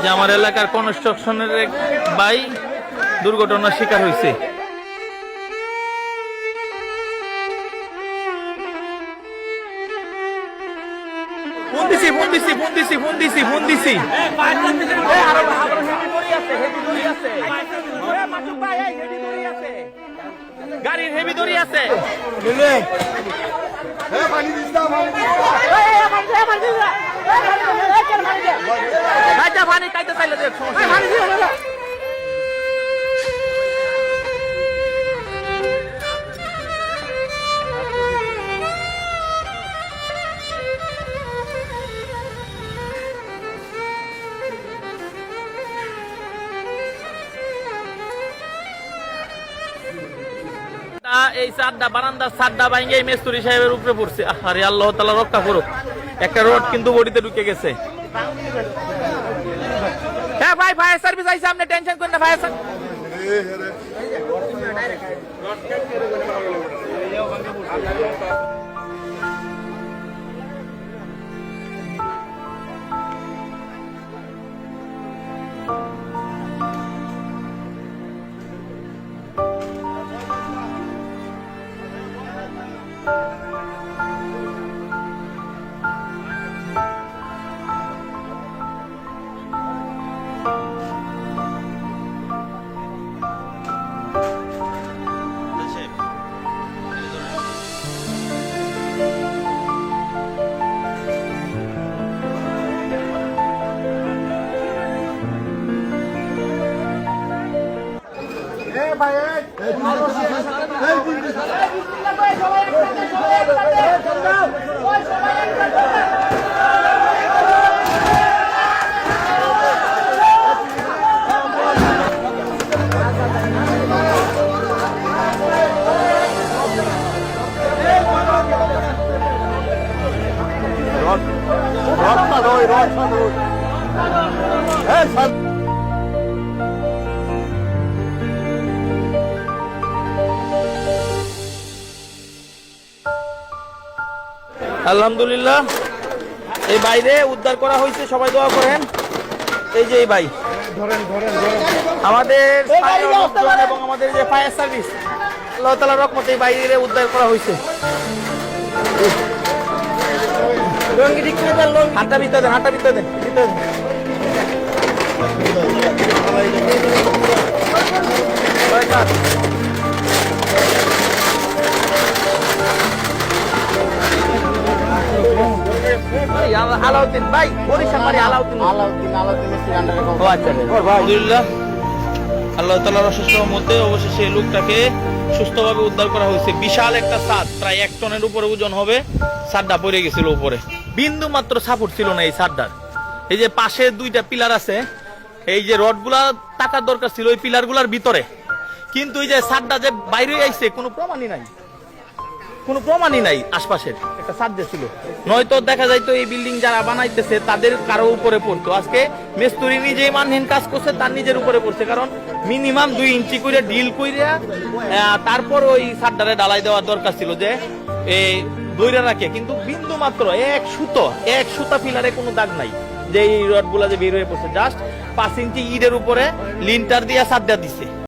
যে আমার এলাকার কনস্ট্রাকশনের এক ভাই দুর্ঘটনার শিকার হয়েছে। ফোন দিছি গাড়ির হেভি দড়ি আছে। পানি খাইতে চাইলে এই চারটা বারান্দার চারটা ভাঙে এই মেস্তুরি সাহেবের উপরে পড়ছে। আরে আল্লাহ তাআলা রক্ষা করুক। একটা রড কিন্তু বডিতে ঢুকে গেছে। হ্যাঁ ভাই, ফায়ার সার্ভিস আইছে, আপনি টেনশন করেন না। ফায়ার সার্ভিস আলহামদুলিল্লাহ এই বাইরে উদ্ধার করা হয়েছে, সবাই দোয়া করেন। এই যে এই ভাই আমাদের এবং আমাদের যে ফায়ার সার্ভিস, আল্লাহ তাআলার রহমতে এই বাইরে উদ্ধার করা হয়েছে। হাতটা ভিতরে দেন, হাতটা ভিতরে দেন, ভিতরে দেন। আলাউদ্দিন ভাই, বরিশাল বাড়ি আলাউদ্দিন। আলহামদুলিল্লাহ আল্লাহ তাআলার অশেষ রহমতে অবশেষে এই লোকটাকে সুস্থভাবে উদ্ধার করা হয়েছে। বিশাল একটা ছাদ, প্রায় 1 টনের উপরে ওজন হবে। ছাদটা পড়ে গেছিল উপরে, বিন্দু মাত্র সাপোর্ট ছিল না এই ছাদটার। এই যে পাশে 2টা পিলার আছে, এই যে রডগুলা টাকার দরকার ছিল ওই পিলার গুলার ভিতরে, কিন্তু এই যে ছাদটা যে বাইরে আইছে কোনো প্রমাণই নাই আশপাশের একটা ছাদ যে ছিল। নয়তো দেখা যাইতো এই বিল্ডিং যারা বানাইতেছে তাদের কারো উপরে পড়তো। আজকে মিস্ত্রি নিজেই মানহীন কাজ করছে, তার নিজের উপরে পড়ছে। কারণ মিনিমাম 2 ইঞ্চি করে ডিল কইরা তারপর ওই ছাদটারে ডালাই দেওয়ার দরকার ছিল, যে এই দইরা রাখে। কিন্তু বিন্দু মাত্র এক সুতা পিলারে কোনো দাগ নাই, যে এই রড গুলা যে বের হয়ে পড়ছে। জাস্ট 5 ইঞ্চি ইটের উপরে লিন্টার দিয়ে ছাদ দেওয়া দিছে।